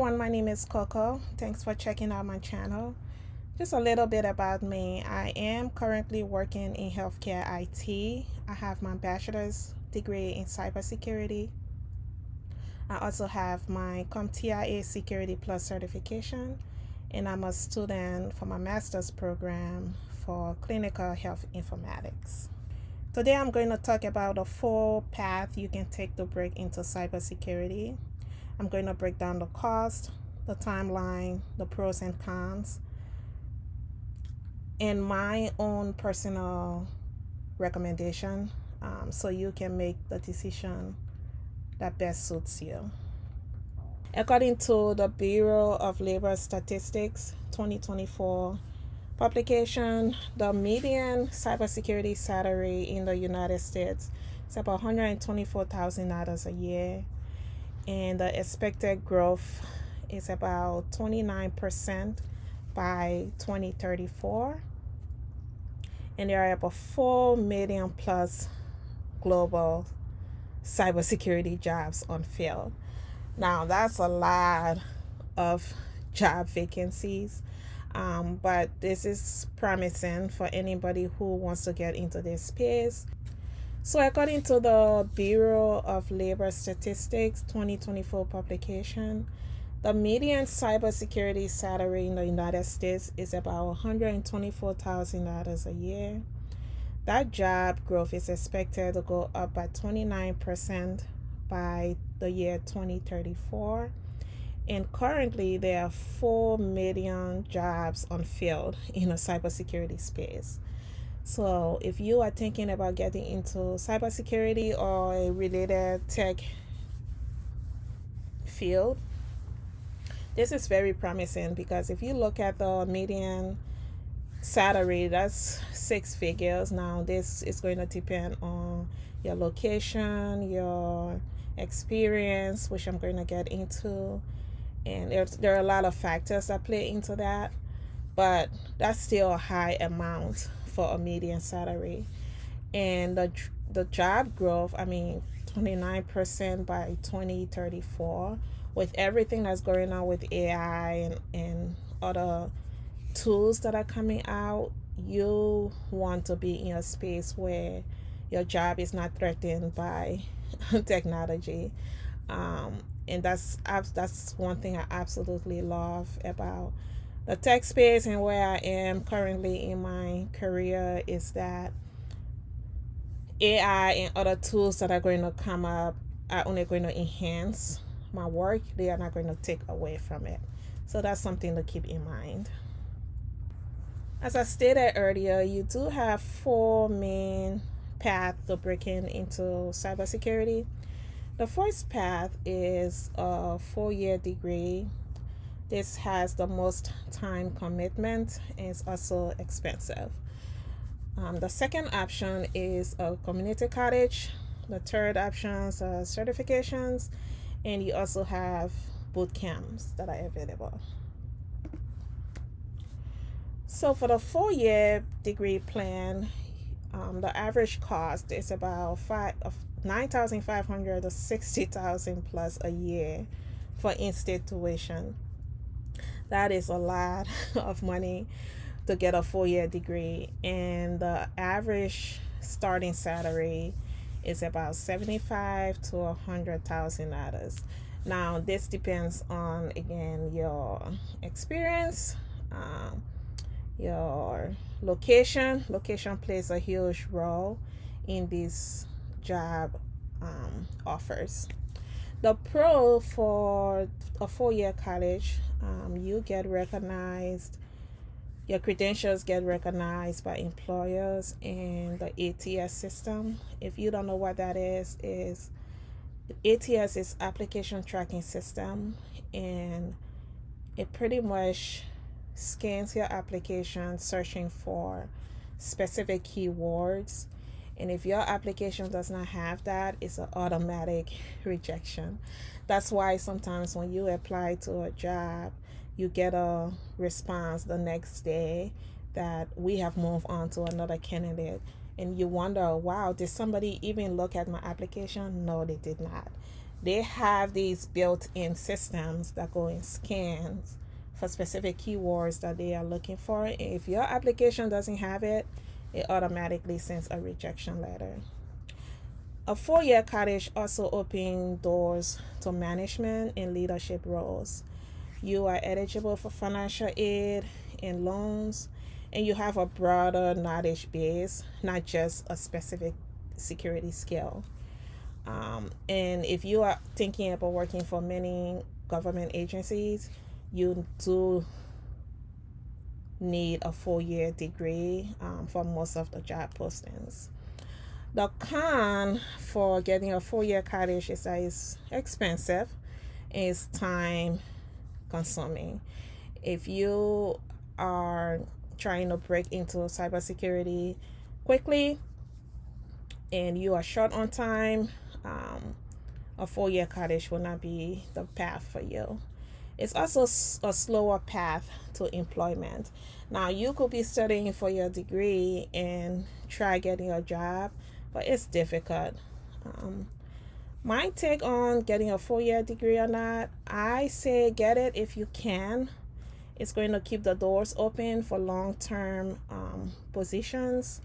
everyone, my name is Coco. Thanks for checking out my channel. Just a little bit about me. I am currently working in healthcare IT. I have my bachelor's degree in cybersecurity. I also have my CompTIA Security Plus certification, and I'm a student for my master's program for clinical health informatics. Today I'm going to talk about a full path you can take to break into cybersecurity. I'm going to break down the cost, the timeline, the pros and cons, and my own personal recommendation so you can make the decision that best suits you. According to the Bureau of Labor Statistics 2024 publication, the median cybersecurity salary in the United States is about $124,000 a year, and the expected growth is about 29% by 2034, and there are about 4 million plus global cybersecurity jobs unfilled. Now that's a lot of job vacancies, but this is promising for anybody who wants to get into this space. So according to the Bureau of Labor Statistics 2024 publication, the median cybersecurity salary in the United States is about $124,000 a year. That job growth is expected to go up by 29% by the year 2034. And currently, there are 4 million jobs unfilled in the cybersecurity space. So if you are thinking about getting into cybersecurity or a related tech field, this is very promising, because if you look at the median salary, that's 6 figures. Now this is going to depend on your location, your experience, which I'm going to get into, and there are a lot of factors that play into that, but that's still a high amount for a median salary. And the job growth, 29% by 2034, with everything that's going on with AI and other tools that are coming out, you want to be in a space where your job is not threatened by technology. And that's one thing I absolutely love about the tech space and where I am currently in my career, is that AI and other tools that are going to come up are only going to enhance my work. They are not going to take away from it. So that's something to keep in mind. As I stated earlier, you do have 4 main paths to breaking into cybersecurity. The first path is a 4-year degree. This has the most time commitment and is also expensive. The second option is a community college. The third option is certifications, and you also have boot camps that are available. So for the 4-year degree plan, the average cost is about $9,500 to $60,000 plus a year for in-state tuition. That is a lot of money to get a 4-year degree, and the average starting salary is about $75,000 to $100,000. Now this depends on, again, your experience, your location. Location plays a huge role in these job offers. The pro for a 4-year college, you get recognized, your credentials get recognized by employers and the ATS system. If you don't know what that is ATS is application tracking system, and it pretty much scans your application searching for specific keywords, and if your application does not have that, it's an automatic rejection. That's why sometimes when you apply to a job, you get a response the next day that we have moved on to another candidate, and you wonder, wow, did somebody even look at my application? No, they did not. they have these built-in systems that go and scans for specific keywords that they are looking for. If your application doesn't have it, it automatically sends a rejection letter. A 4-year college also opens doors to management and leadership roles. You are eligible for financial aid and loans, and you have a broader knowledge base, not just a specific security skill. And if you are thinking about working for many government agencies, you do need a 4-year degree for most of the job postings. The con for getting a 4-year college is that it's expensive, it's time consuming. If you are trying to break into cybersecurity quickly and you are short on time, a 4-year college will not be the path for you. It's also a slower path to employment. Now, you could be studying for your degree and try getting a job, but it's difficult. My take on getting a 4-year degree or not, I say get it if you can. It's going to keep the doors open for long-term positions.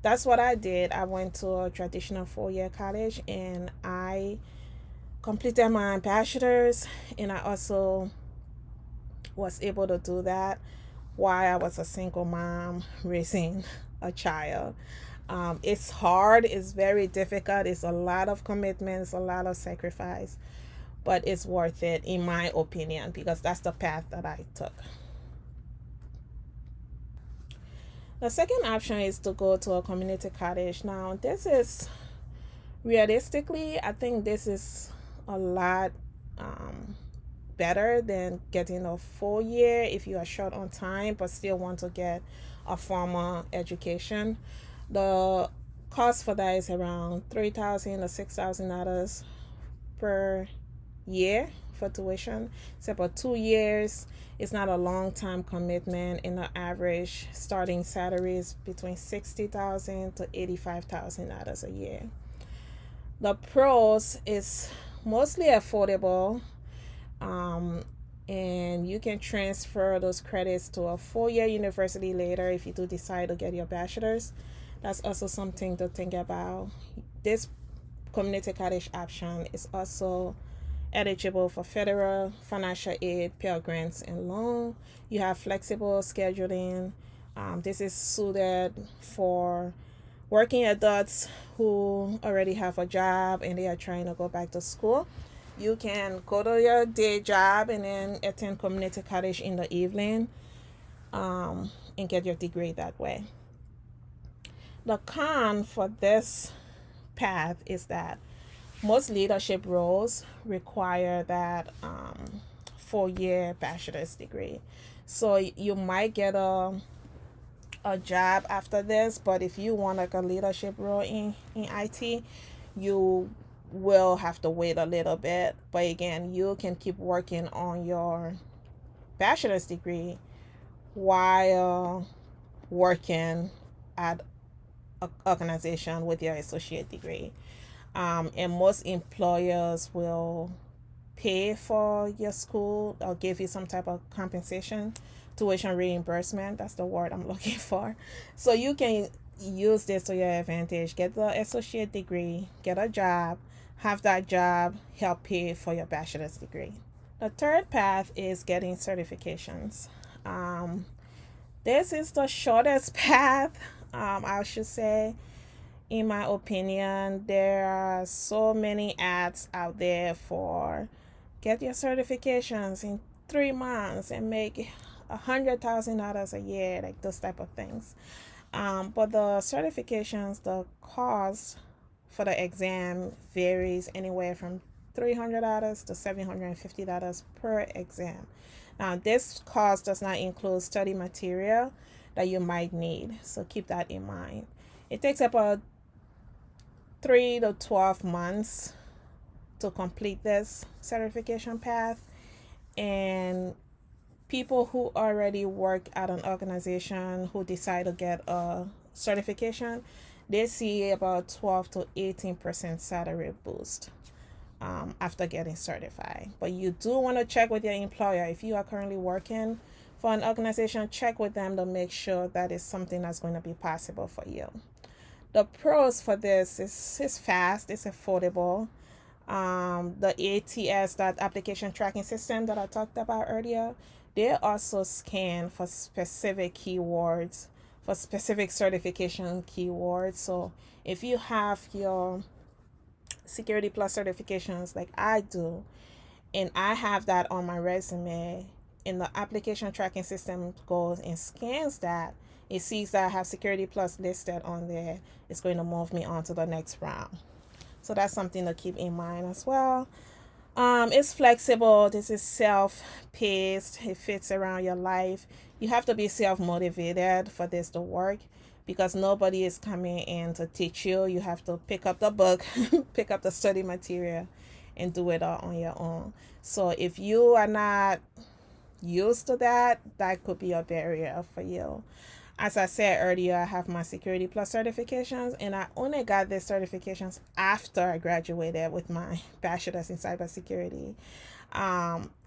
That's what I did. I went to a traditional 4-year college and I completed my bachelor's, and I also was able to do that while I was a single mom raising a child. It's hard, it's very difficult, it's a lot of commitments, a lot of sacrifice, but it's worth it in my opinion because that's the path that I took. The second option is to go to a community college. Now, this is realistically, I think this is a lot better than getting a 4-year if you are short on time but still want to get a formal education. The cost for that is around $3,000 to $6,000 per year for tuition. It's about 2 years. It's not a long time commitment. In the average starting salary is between $60,000 to $85,000 a year. The pros is mostly affordable, and you can transfer those credits to a 4-year university later if you do decide to get your bachelor's. That's also something to think about. This community college option is also eligible for federal financial aid, Pell Grants, and loan. You have flexible scheduling. This is suited for working adults who already have a job and they are trying to go back to school. You can go to your day job and then attend community college in the evening and get your degree that way. The con for this path is that most leadership roles require that 4-year bachelor's degree. So you might get a job after this, but if you want like a leadership role in IT, you will have to wait a little bit. But again, you can keep working on your bachelor's degree while working at an organization with your associate degree. And most employers will pay for your school or give you some type of compensation, tuition reimbursement. That's the word I'm looking for. So you can use this to your advantage. Get the associate degree, get a job, have that job help pay for your bachelor's degree. The third path is getting certifications. This is the shortest path, I should say. In my opinion, there are so many ads out there for get your certifications in 3 months and make $100,000 a year, like those type of things. But the certifications, the cost for the exam varies anywhere from $300 to $750 per exam. Now, this cost does not include study material that you might need, so keep that in mind. It takes about 3 to 12 months to complete this certification path, and people who already work at an organization who decide to get a certification, they see about 12 to 18% salary boost. after getting certified. But you do want to check with your employer. If you are currently working for an organization, check with them to make sure that is something that's going to be possible for you. The pros for this is fast, it's affordable. The ATS, that application tracking system that I talked about earlier, they also scan for specific keywords, for specific certification keywords. So if you have your Security Plus certifications like I do, and I have that on my resume, and the application tracking system goes and scans that, it sees that I have Security Plus listed on there, it's going to move me on to the next round. So that's something to keep in mind as well. It's flexible. This is self-paced. It fits around your life. You have to be self-motivated for this to work because nobody is coming in to teach you. You have to pick up the book, pick up the study material, and do it all on your own. So if you are not used to that, that could be a barrier for you. As I said earlier, I have my Security Plus certifications, and I only got these certifications after I graduated with my bachelor's in cybersecurity.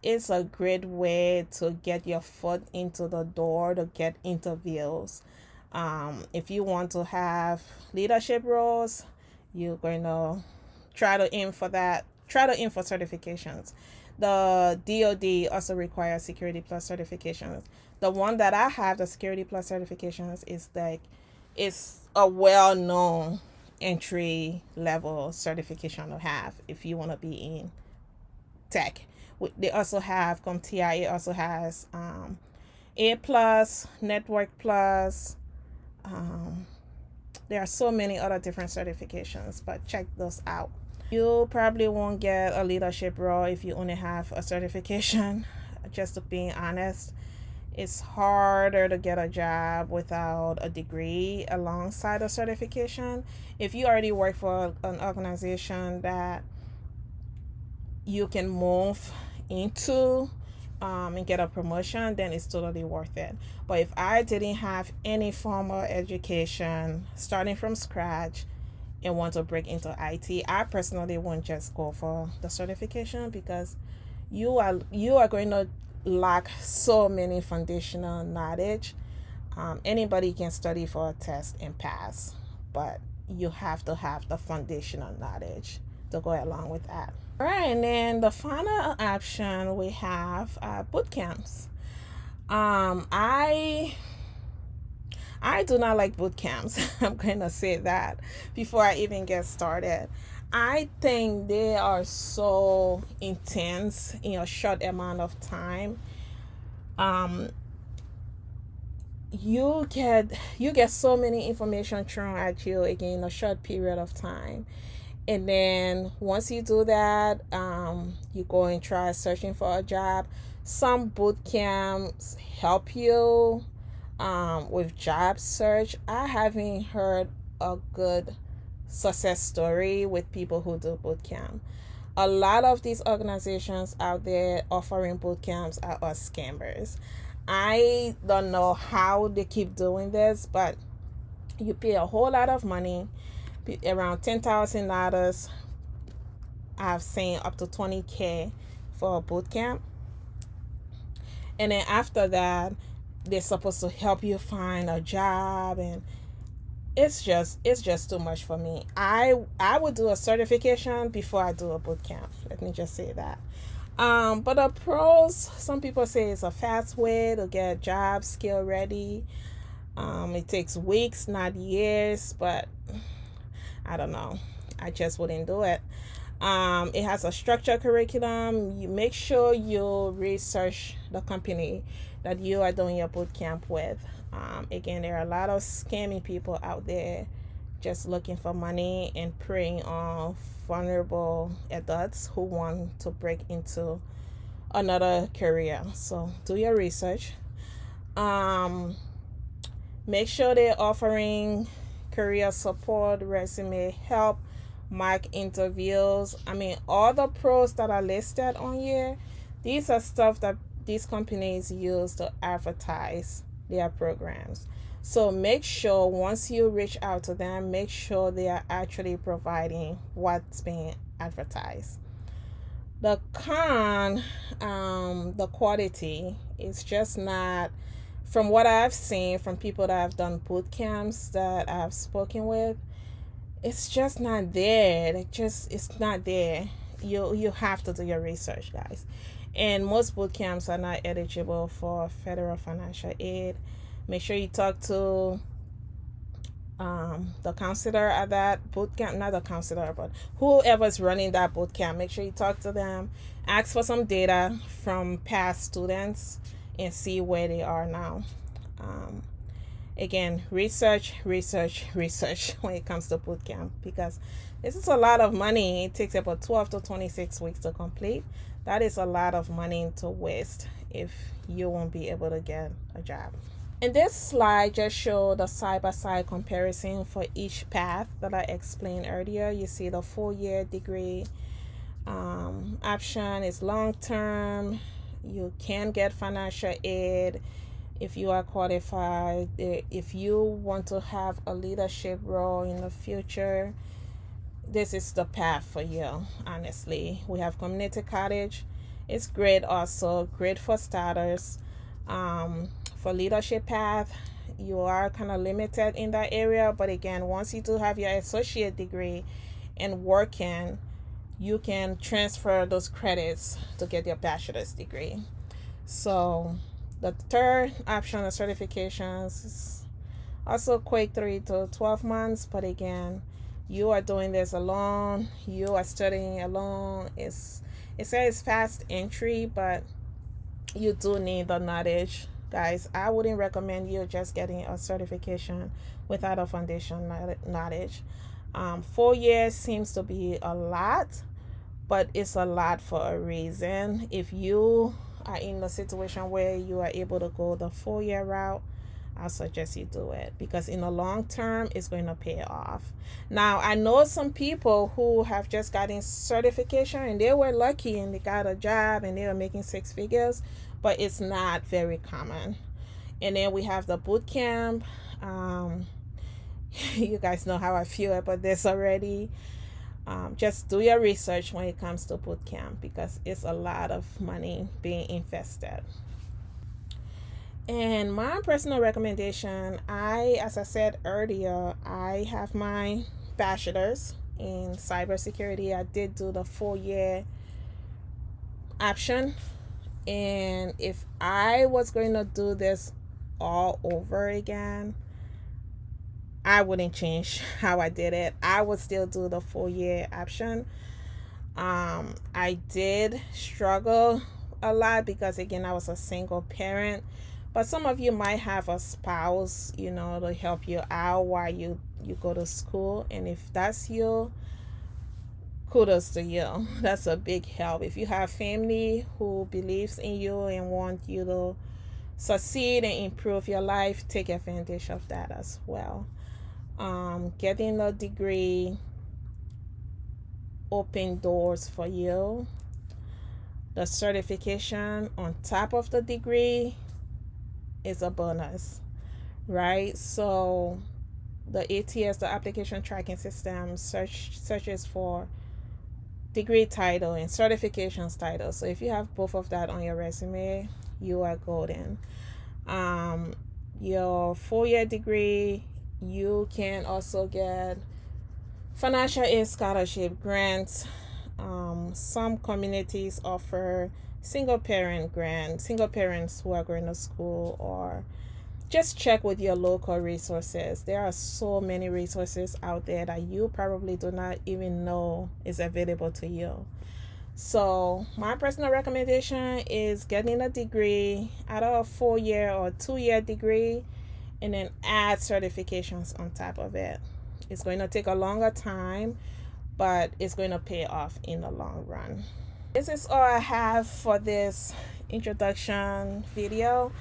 It's a great way to get your foot into the door, to get interviews. If you want to have leadership roles, you're going to try to aim for that. Try to aim for certifications. The DoD also requires Security Plus certifications. The one that I have, the Security Plus certifications, is like, it's a well-known entry level certification to have if you want to be in tech. They also have CompTIA. It also has A Plus, Network Plus. There are so many other different certifications, but check those out. You probably won't get a leadership role if you only have a certification. Just to be honest, it's harder to get a job without a degree alongside a certification. If you already work for an organization that you can move into and get a promotion, then it's totally worth it. But if I didn't have any formal education, starting from scratch, and want to break into IT, I personally won't just go for the certification because you are going to lack so many foundational knowledge. Anybody can study for a test and pass, but you have to have the foundational knowledge to go along with that. All right, and then the final option we have boot camps. I do not like boot camps. I'm going to say that before I even get started. I think they are so intense in a short amount of time. You get so many information thrown at you again in a short period of time. And then once you do that, you go and try searching for a job. Some boot camps help you with job search. I haven't heard a good success story with people who do boot camp. A lot of these organizations out there offering boot camps are scammers. I don't know how they keep doing this, but you pay a whole lot of money, around $10,000. I've seen up to $20,000 for a boot camp, and then after that, they're supposed to help you find a job, and it's just too much for me. I would do a certification before I do a boot camp. Let me just say that. But the pros, some people say it's a fast way to get job skill ready. It takes weeks, not years, but I don't know. I just wouldn't do it. It has a structured curriculum. You make sure you research the company that you are doing your boot camp with. Again, there are a lot of scammy people out there just looking for money and preying on vulnerable adults who want to break into another career. So do your research. Make sure they're offering career support, resume help, mock interviews. I mean, all the pros that are listed on here, these are stuff that these companies use to advertise their programs. So make sure once you reach out to them, make sure they are actually providing what's being advertised. The con, the quality is just not, from what I've seen from people that have done boot camps that I've spoken with, it's just not there. It's not there. You have to do your research, guys. And most boot camps are not eligible for federal financial aid. Make sure you talk to the counselor at that boot camp, not the counselor, but whoever's running that boot camp. Make sure you talk to them, ask for some data from past students, and see where they are now. Again, research when it comes to boot camp, because this is a lot of money. It takes about 12 to 26 weeks to complete. That is a lot of money to waste if you won't be able to get a job. And this slide just shows the side-by-side comparison for each path that I explained earlier. You see the 4-year degree option is long-term. You can get financial aid if you are qualified. If you want to have a leadership role in the future, this is the path for you, honestly. We have community college. It's great also, great for starters. For leadership path, you are kind of limited in that area, but again, once you do have your associate degree and working, you can transfer those credits to get your bachelor's degree. So the third option of certifications is also quick, 3 to 12 months, but again, you are doing this alone, you are studying alone. It says fast entry, but you do need the knowledge, guys. I wouldn't recommend you just getting a certification without a foundation knowledge. 4 years seems to be a lot, but it's a lot for a reason. If you are in a situation where you are able to go the 4-year route, I suggest you do it, because in the long term, it's going to pay off. Now, I know some people who have just gotten certification and they were lucky and they got a job and they were making 6 figures, but it's not very common. And then we have the boot camp. You guys know how I feel about this already. Just do your research when it comes to boot camp, because it's a lot of money being invested. And my personal recommendation, as I said earlier, I have my bachelor's in cybersecurity. I did do the 4-year option. And if I was going to do this all over again, I wouldn't change how I did it. I would still do the 4-year option. I did struggle a lot because, again, I was a single parent. But some of you might have a spouse, to help you out while you go to school. And if that's you, kudos to you. That's a big help. If you have family who believes in you and want you to succeed and improve your life, take advantage of that as well. Getting a degree open doors for you. The certification on top of the degree is a bonus, right? So the ATS, the application tracking system, searches for degree title and certifications title. So if you have both of that on your resume, you are golden. Your 4-year degree, you can also get financial aid, scholarship, grants. Some communities offer single parent grants, single parents who are going to school, or just check with your local resources. There are so many resources out there that you probably do not even know is available to you. So my personal recommendation is getting a degree, either a 4-year or 2-year degree, and then add certifications on top of it. It's going to take a longer time, but it's going to pay off in the long run. This is all I have for this introduction video.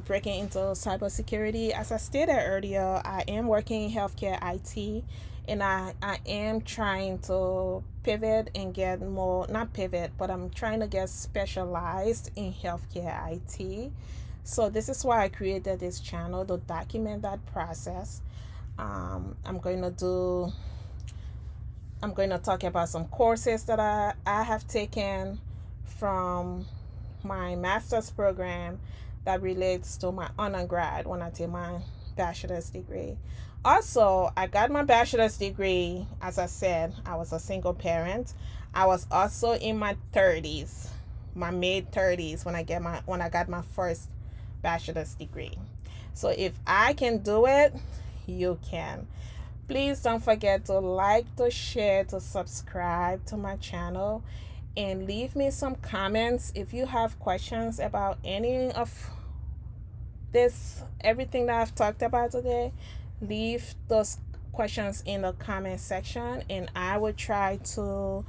Breaking into cybersecurity. As I stated earlier, I am working in healthcare IT, and I am trying to pivot and get more, not pivot, but I'm trying to get specialized in healthcare IT. So this is why I created this channel, to document that process. I'm going to do I'm going to talk about some courses that I have taken from my master's program that relates to my undergrad when I take my bachelor's degree. Also, I got my bachelor's degree. As I said, I was a single parent. I was also in my 30s, my mid 30s when I got my first bachelor's degree. So if I can do it, you can. Please don't forget to like, to share, to subscribe to my channel, and leave me some comments if you have questions about any of this, everything that I've talked about today. Leave those questions in the comment section and I will try to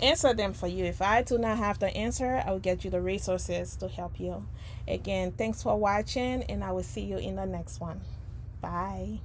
answer them for you. If I do not have the answer, I will get you the resources to help you. Again, thanks for watching and I will see you in the next one. Bye.